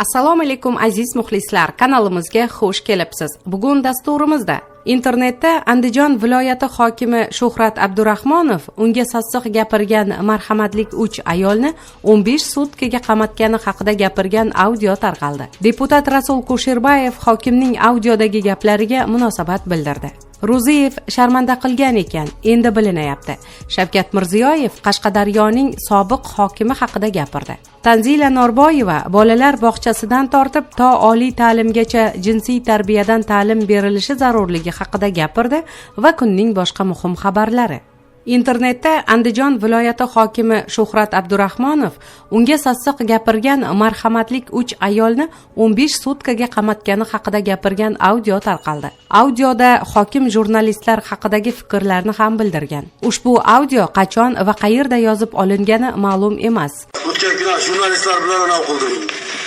Assalomu alaykum aziz muxlislar, kanalimizga xush kelibsiz. Bugun dasturimizda internetda Andijon viloyati hokimi Shuhrat Abdurahmonov unga sassiq gapirgan marhamatlik 3 ayolni 15 sutkaga qamatgani haqida gapirgan audio tarqaldi. Deputat Rasul Kusherbayev hokimning audiodagi gaplariga munosabat bildirdi. Ro'ziyev sharmanda qilgan ekan, endi bilinayapti. Shavkat Mirziyoyev Qashqadaryoning sobiq hokimi haqida gapirdi. Tanzila Norboyeva bolalar bog'chasidan tortib to oliy ta'limgacha jinsiy tarbiyadan ta'lim berilishi zarurligi haqida gapirdi va kunning boshqa muhim xabarlari. Internetda Andijon viloyati hokimi Shuhrat Abdurahmonov unga sassiq gapirgan marhamatlik 3 ayolni 15 sutkaga qamatgani haqida gapirgan audio tarqaldi. Audioda hokim jurnalistlar haqidagi fikrlarni ham bildirgan. Ushbu audio qachon va qayerda yozib olingani ma'lum emas. O'tgan kuni jurnalistlar bilan anav qildim.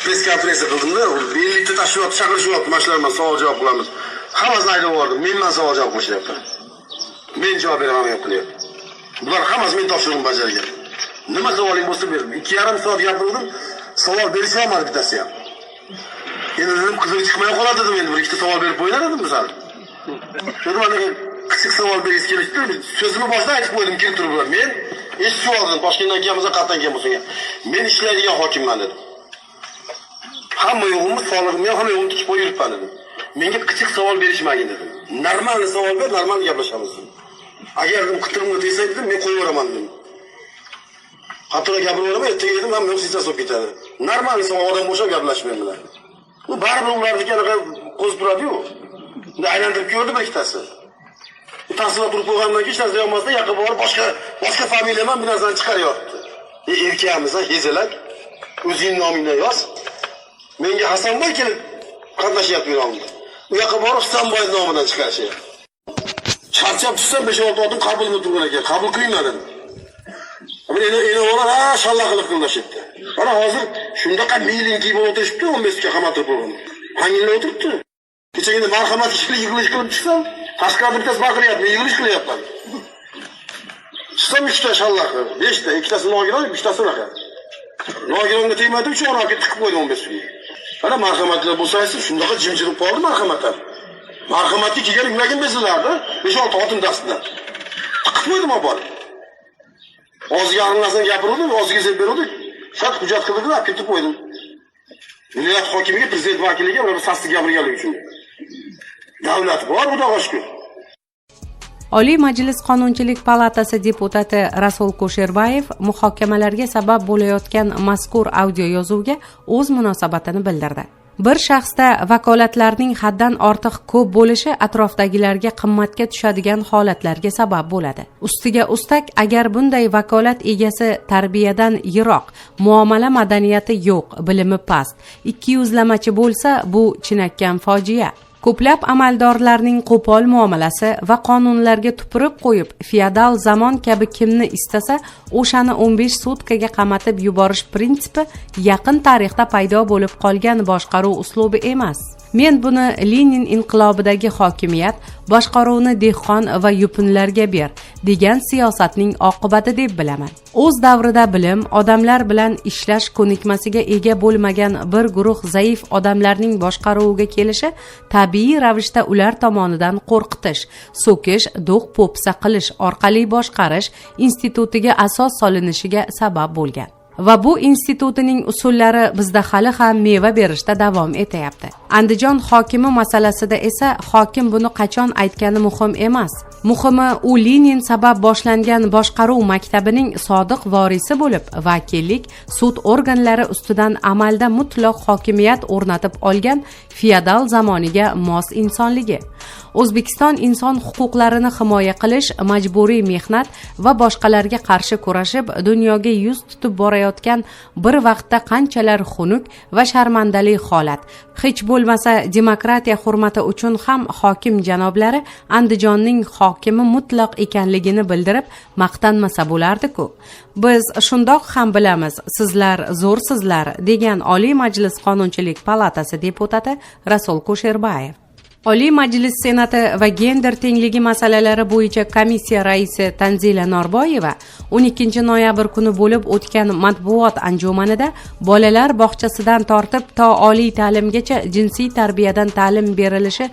Press konferensiya qildimda, birlikda tashkilot chaqirishyapti, mashlarman, savol javob qilamiz. Hammasini aytib yubordim. Mendan savol javob qilishyapti. Men javob beraman qilyapti. Bular hammasi men topshirig'im bajargan. Nima savoling bo'lsa ber. 2,5 soat gapirdim, savol berisha olmadi bittasi ham. Endi dedim, qizil chiqmay qoladi dedim, endi bir ikkita savol berib qo'yar edim misol. Dedim, mana kichik savol berish kerakdi. So'zimni boshida aytib qo'ydim, kim turib bular. Men eshitib oldim, Toshkentdan kelganmiz, qatdan kelgan bo'lsa. Men ishlaydigan hokimman dedim. Hamma yo'g'imni sog'lig'imni hamma yo'g'imni tikib qo'yibman dedim. Menga kichik savol berishmagin dedim. Normal savol ber, normal gaplashamiz. Agar qitig'imga tegsa dedim, men qo'yib yuboraman dedim. Xatoga gapiraveraman, ertaga dedim, hamma yo'q sizga solib ketadi. Normal savol odam bo'shab gaplashmayman bilan. Bu baribir ularniki anaqa qo'zib turadi-yu. Unda aylantirib ko'rdi bir ikkitasi. Tahsilot turib qo'ygandan keyin hech narsa yo'qmasdan yaqin borib boshqa familiyaman bir narsani chiqaryapti. Erkakmiz, hezalak. O'zing nomingdan yoz. Menga Hasanboy kelib qatnashyapti bu nomda. U yoqqa borib Hasanboy nomidan chiqarishyapti. Charchab tursam 5-6 odam qabulga turgan ekan. Qabul qilmadim. Men endi ular shallaqlik qildashibdi. Mana hozir shundaqa meyling kiyib o'tirishibdi, 15 ga qamatib qo'ygan. Hangilda o'tiribdi. Kechagina marhamat yig'ilish qilib chiqsam, tashqarida bittasi baqiryapti, yig'ilish qilyapman. Chiqsam 3 ta shallaq, 5 ta, 2 tasi nogiron, 3 tasi unaqa. Nogironga tegmadi uchun unaqa tiqib qo'ydim 15 ga. Mana marhamatlar bo'lsa-siz shundaqa jimjirib qoldi marhamatlar. Marhamatga kelgan yuragim bezillardi. 5-6 xotin dastidan. Tiqib qo'ydim olib. O'ziga aralasan gapirdim, o'ziga zeb berdik. Shart hujjat qildim, olib ketib qo'ydim. Viloyat hokimiga, prezident vakiliga ular sassiq gapirganligi uchun. Davlat bor, xudoga shukr. Oliy Majlis Qonunchilik palatasi deputati Rasul Kusherbayev muhokamalarga sabab bo'layotgan mazkur audio yozuvga o'z munosabatini bildirdi. Bir shaxsda vakolatlarning haddan ortiq ko'p bo'lishi atrofdagilarga qimmatga tushadigan holatlarga sabab bo'ladi. Ustiga ustak, agar bunday vakolat egasi tarbiyadan yiroq, muomala madaniyati yo'q, bilimi past, ikkiyuzlamachi bo'lsa, bu chinakam fojia. Ko'plab amaldorlarning qo'pol muomalasi va qonunlarga tupurib qo'yib, feodal zamon kabi kimni istasa, o'shani 15 sutkaga qamatib yuborish prinsipi yaqin tarixda paydo bo'lib qolgan boshqaruv uslubi emas. Men buni Lenin inqilobidagi hokimiyat, boshqaruvni dehqon va yupunlarga ber degan siyosatning oqibati deb bilaman. O'z davrida bilim, odamlar bilan ishlash ko'nikmasiga ega bo'lmagan bir guruh zaif odamlarning boshqaruviga kelishi tabiiy ravishda ular tomonidan qo'rqitish, so'kish, do'q-po'pisa qilish orqali boshqarish institutiga asos solinishiga sabab bo'lgan. Va bu institutining usullari bizda hali ham meva berishda davom etyapti. Andijon hokimi masalasida esa hokim buni qachon aytgani muhim emas. Muhimi, u Lenin sabab boshlangan boshqaruv maktabining sodiq vorisi bo'lib, vakillik, sud organlari ustidan amalda mutlaq hokimiyat o'rnatib olgan feodal zamoniga mos insonligi. O'zbekiston inson huquqlarini himoya qilish, majburiy mehnat va boshqalarga qarshi kurashib dunyoga yuz tutib borayotgan bir vaqtda qanchalar xunuk va sharmandali holat. Hech bo'lmasa demokratiya hurmati uchun ham hokim janoblari Andijonning hokimi mutlaq ekanligini bildirib maqtanmasa bo'lardi-ku. Biz shundoq ham bilamiz, sizlar zo'rsizlar degan Oliy Majlis Qonunchilik palatasi deputati Rasul Kusherbayev. Oliy Majlis Senati va gender tengligi masalalari bo'yicha komissiya raisi Tanzila Norboyeva 12 noyabr kuni bo'lib o'tgan matbuot anjumanida bolalar bog'chasidan tortib to oliy ta'limgacha jinsiy tarbiyadan ta'lim berilishi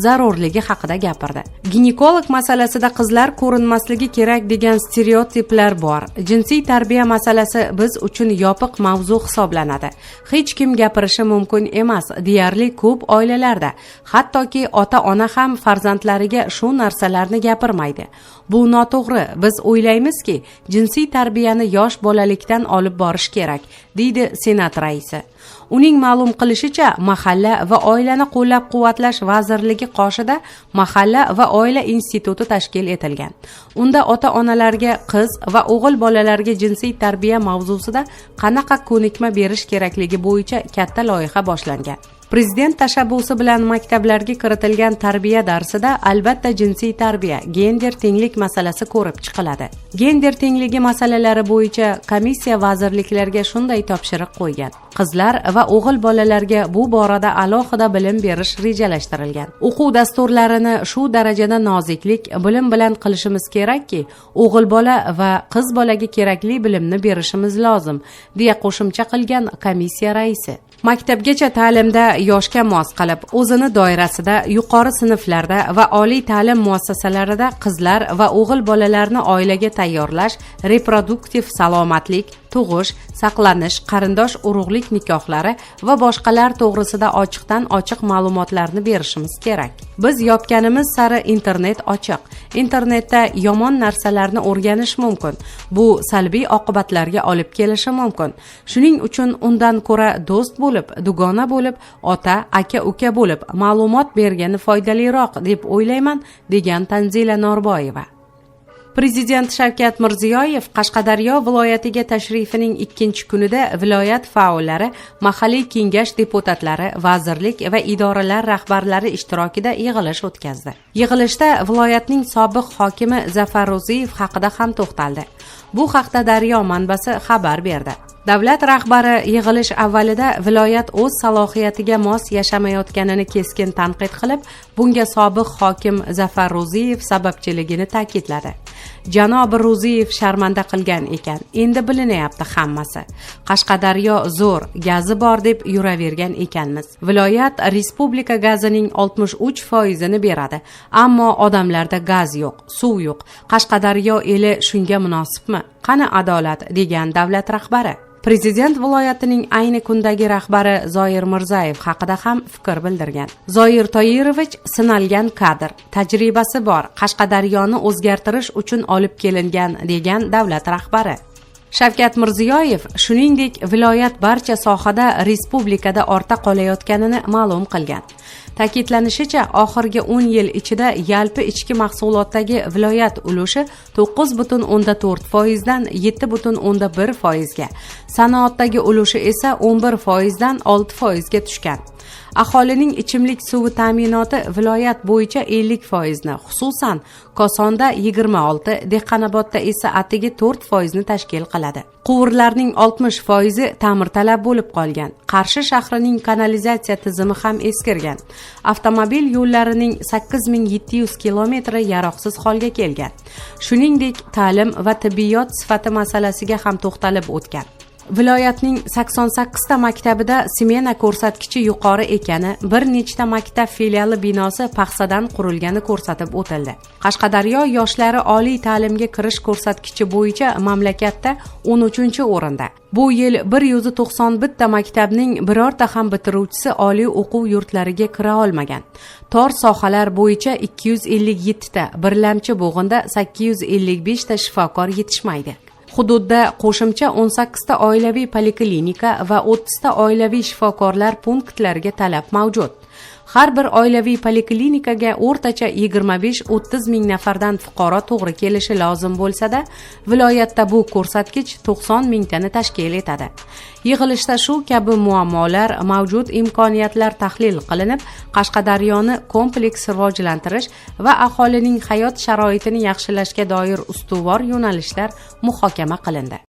zarurligi haqida gapirdi. Ginekolog masalasida qizlar ko'rinmasligi kerak degan stereotiplar bor. Jinsiy tarbiya masalasi biz uchun yopiq mavzu hisoblanadi. Hech kim gapirishi mumkin emas. Deyarli ko'p oilalarda, hattoki ota-ona ham farzandlariga shu narsalarni gapirmaydi. Bu noto'g'ri. Biz o'ylaymizki, jinsiy tarbiyani yosh bolalikdan olib borish kerak, deydi Senat raisi. Uning ma'lum qilishicha, Mahalla va oilani qo'llab-quvvatlash vazirligi qoshida Mahalla va oila instituti tashkil etilgan. Unda ota-onalarga qiz va o'g'il bolalarga jinsiy tarbiya mavzusida qanaqa ko'nikma berish kerakligi bo'yicha katta loyiha boshlangan. Prezident tashabbusi bilan maktablarga kiritilgan tarbiya darsida albatta jinsiy tarbiya, gender tenglik masalasi ko'rib chiqiladi. Gender tengligi masalalari bo'yicha komissiya vazirliklarga shunday topshiriq qo'ygan. Qizlar va o'g'il bolalarga bu borada alohida bilim berish rejalashtirilgan. O'quv dasturlarini shu darajada noziklik, bilim bilan qilishimiz kerakki, o'g'il bola va qiz bolaga kerakli bilimni berishimiz lozim, deya qo'shimcha qilgan komissiya raisi. Maktabgacha ta'limda yoshga mos qilib, o'zini doirasida, yuqori sinflarda va oliy ta'lim muassasalarida qizlar va o'g'il bolalarni oilaga tayyorlash, reproduktiv salomatlik, tug'ish, saqlanish, qarindosh urug'lik nikohlari va boshqalar to'g'risida ochiqdan ochiq ma'lumotlarni berishimiz kerak. Biz yopganimiz sari internet ochiq. Internetda yomon narsalarni o'rganish mumkin. Bu salbiy oqibatlarga olib kelishi mumkin. Shuning uchun undan ko'ra do'st bo'lib, dugona bo'lib, ota, aka, uka bo'lib ma'lumot bergani foydaliroq deb o'ylayman, degan Tanzila Norboyeva. Prezident Shavkat Mirziyoyev Qashqadaryo viloyatiga tashrifining 2-kunida viloyat faollari, mahalliy kengash deputatlari, vazirlik va idoralar rahbarlari ishtirokida yig'ilish o'tkazdi. Yig'ilishda viloyatning sobiq hokimi Zafar Ro'ziyev haqida ham to'xtaldi. Bu haqda Daryo manbasi xabar berdi. Davlat rahbari yig'ilish avvalida viloyat o'z salohiyatiga mos yashamayotganini keskin tanqid qilib, bunga sobiq hokim Zafar Ro'ziyev sababchiligini ta'kidladi. Janob Ro'ziyev sharmanda qilgan ekan. Endi bilinyapti hammasi. Qashqadaryo zo'r, gazi bor deb yuravergan ekanmiz. Viloyat respublika gazining 63% beradi, ammo odamlarda gaz yo'q, suv yo'q. Qashqadaryo eli shunga munosibmi? Qani adolat, degan davlat rahbari. Prezident viloyatining ayni kundagi rahbari Zoir Mirzayev haqida ham fikr bildirgan. Zoir Toyirovich sinalgan kadr, tajribasi bor, Qashqadaryoni o'zgartirish uchun olib kelingan, degan davlat rahbari. Shavkat Mirziyoyev shuningdek viloyat barcha sohada respublikada ortda qolayotganini ma'lum qilgan. Ta'kidlanishicha, oxirgi 10 yil ichida yalpi ichki mahsulotdagi viloyat ulushi 9,4% dan 7,1% ga, sanoatdagi ulushi esa 11% dan 6% ga tushgan. Aholining ichimlik suvi ta'minoti viloyat bo'yicha 50% ni, xususan Kosonda 26, Dehqonobodda esa atigi 4% ni tashkil qiladi. Quvurlarning 60% ta'mirtalab bo'lib qolgan. Qarshi shahrining kanalizatsiya tizimi ham eskirgan. Avtomobil yo'llarining 8700 kilometri yaroqsiz holga kelgan. Shuningdek, ta'lim va tibbiyot sifati masalasiga ham to'xtalib o'tgan. Viloyatning 88 ta maktabida smena ko'rsatkichi yuqori ekani, bir nechta maktab filiali binosi paxsadan qurilgani ko'rsatib o'tildi. Qashqadaryo yoshlari oliy ta'limga kirish ko'rsatkichi bo'yicha mamlakatda 13-o'rinda. Bu yil 191 ta maktabning birorta ham bitiruvchisi oliy o'quv yurtlariga kira olmagan. Tor sohalar bo'yicha 257 ta, birlamchi bo'g'inda 855 ta shifokor yetishmaydi. Hududda qo'shimcha 18 ta oilaviy poliklinika va 30 ta oilaviy shifokorlar punktlariga talab mavjud. Har bir oilaviy poliklinikaga o'rtacha 25-30 ming nafardan fuqaro to'g'ri kelishi lozim bo'lsa-da, viloyatda bu ko'rsatkich 90 mingtani tashkil etadi. Yig'ilishda shu kabi muammolar, mavjud imkoniyatlar tahlil qilinib, Qashqadaryoni kompleks rivojlantirish va aholining hayot sharoitini yaxshilashga doir ustuvor yo'nalishlar muhokama qilindi.